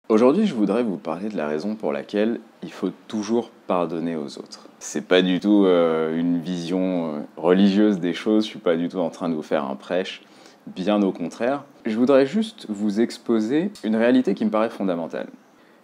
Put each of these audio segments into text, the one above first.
Aujourd'hui, je voudrais vous parler de la raison pour laquelle il faut toujours pardonner aux autres. C'est pas du tout une vision religieuse des choses, je suis pas du tout en train de vous faire un prêche, bien au contraire. Je voudrais juste vous exposer une réalité qui me paraît fondamentale.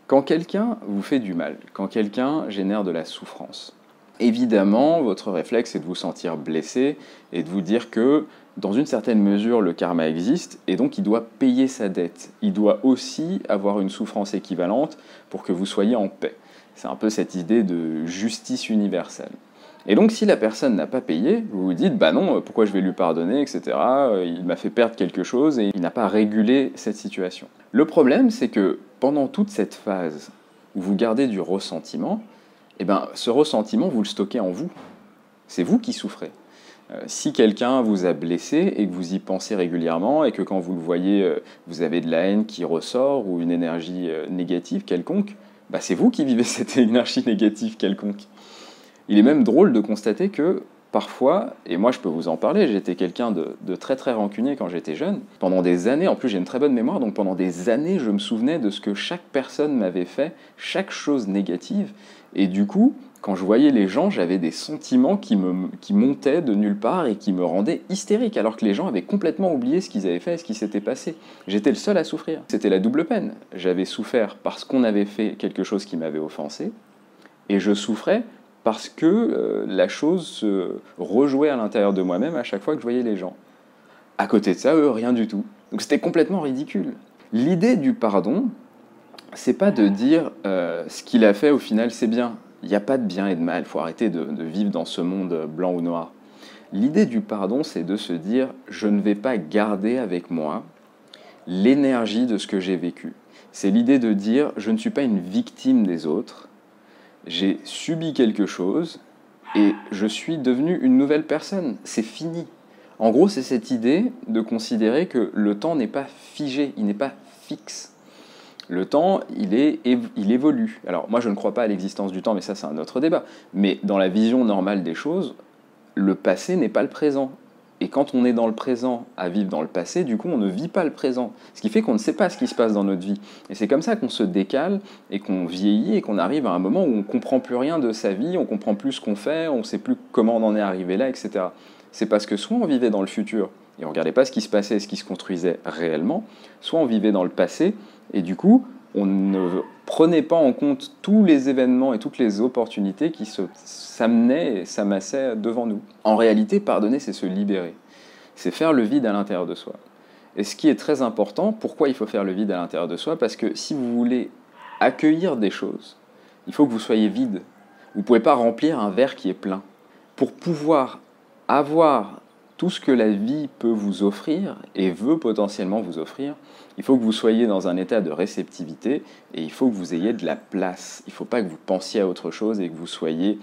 Quand quelqu'un vous fait du mal, quand quelqu'un génère de la souffrance, évidemment, votre réflexe est de vous sentir blessé et de vous dire que, dans une certaine mesure, le karma existe et donc il doit payer sa dette. Il doit aussi avoir une souffrance équivalente pour que vous soyez en paix. C'est un peu cette idée de justice universelle. Et donc, si la personne n'a pas payé, vous vous dites, bah non, pourquoi je vais lui pardonner, etc. Il m'a fait perdre quelque chose et il n'a pas régulé cette situation. Le problème, c'est que pendant toute cette phase où vous gardez du ressentiment, eh ben, ce ressentiment, vous le stockez en vous. C'est vous qui souffrez. Si quelqu'un vous a blessé et que vous y pensez régulièrement et que quand vous le voyez, vous avez de la haine qui ressort ou une énergie négative quelconque, bah c'est vous qui vivez cette énergie négative quelconque. Il est même drôle de constater que parfois, et moi je peux vous en parler, j'étais quelqu'un de très très rancunier quand j'étais jeune. Pendant des années, en plus j'ai une très bonne mémoire, donc pendant des années je me souvenais de ce que chaque personne m'avait fait, chaque chose négative, et du coup, quand je voyais les gens, j'avais des sentiments qui montaient de nulle part et qui me rendaient hystérique, alors que les gens avaient complètement oublié ce qu'ils avaient fait et ce qui s'était passé. J'étais le seul à souffrir. C'était la double peine. J'avais souffert parce qu'on avait fait quelque chose qui m'avait offensé, et je souffrais parce que la chose se rejouait à l'intérieur de moi-même à chaque fois que je voyais les gens. À côté de ça, eux, rien du tout. Donc c'était complètement ridicule. L'idée du pardon, c'est pas de dire ce qu'il a fait au final c'est bien. Il n'y a pas de bien et de mal, il faut arrêter de vivre dans ce monde blanc ou noir. L'idée du pardon, c'est de se dire je ne vais pas garder avec moi l'énergie de ce que j'ai vécu. C'est l'idée de dire je ne suis pas une victime des autres, j'ai subi quelque chose et je suis devenu une nouvelle personne. C'est fini. En gros, c'est cette idée de considérer que le temps n'est pas figé, il n'est pas fixe. Le temps, il évolue. Alors, moi, je ne crois pas à l'existence du temps, mais ça, c'est un autre débat. Mais dans la vision normale des choses, le passé n'est pas le présent. Et quand on est dans le présent à vivre dans le passé, du coup, on ne vit pas le présent. Ce qui fait qu'on ne sait pas ce qui se passe dans notre vie. Et c'est comme ça qu'on se décale et qu'on vieillit et qu'on arrive à un moment où on ne comprend plus rien de sa vie, on ne comprend plus ce qu'on fait, on ne sait plus comment on en est arrivé là, etc. C'est parce que soit on vivait dans le futur et on ne regardait pas ce qui se passait et ce qui se construisait réellement, soit on vivait dans le passé et du coup, on ne prenait pas en compte tous les événements et toutes les opportunités qui s'amenaient et s'amassaient devant nous. En réalité, pardonner, c'est se libérer. C'est faire le vide à l'intérieur de soi. Et ce qui est très important, pourquoi il faut faire le vide à l'intérieur de soi? Parce que si vous voulez accueillir des choses, il faut que vous soyez vide. Vous ne pouvez pas remplir un verre qui est plein. Pour pouvoir avoir tout ce que la vie peut vous offrir et veut potentiellement vous offrir, il faut que vous soyez dans un état de réceptivité et il faut que vous ayez de la place. Il ne faut pas que vous pensiez à autre chose et que vous soyez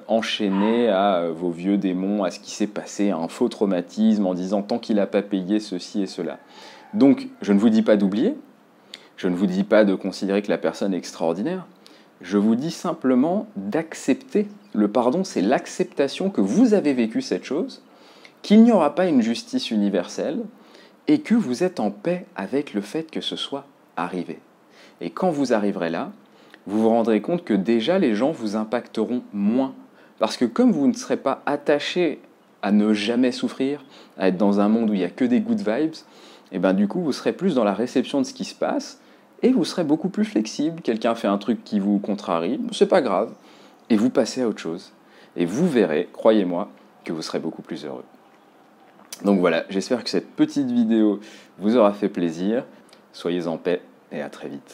enchaîné à vos vieux démons, à ce qui s'est passé, à un faux traumatisme en disant tant qu'il n'a pas payé ceci et cela. Donc, je ne vous dis pas d'oublier, je ne vous dis pas de considérer que la personne est extraordinaire, je vous dis simplement d'accepter. Le pardon, c'est l'acceptation que vous avez vécu cette chose, qu'il n'y aura pas une justice universelle et que vous êtes en paix avec le fait que ce soit arrivé. Et quand vous arriverez là, vous vous rendrez compte que déjà les gens vous impacteront moins. Parce que comme vous ne serez pas attaché à ne jamais souffrir, à être dans un monde où il n'y a que des good vibes, et ben du coup vous serez plus dans la réception de ce qui se passe et vous serez beaucoup plus flexible. Quelqu'un fait un truc qui vous contrarie, c'est pas grave, et vous passez à autre chose. Et vous verrez, croyez-moi, que vous serez beaucoup plus heureux. Donc voilà, j'espère que cette petite vidéo vous aura fait plaisir. Soyez en paix et à très vite.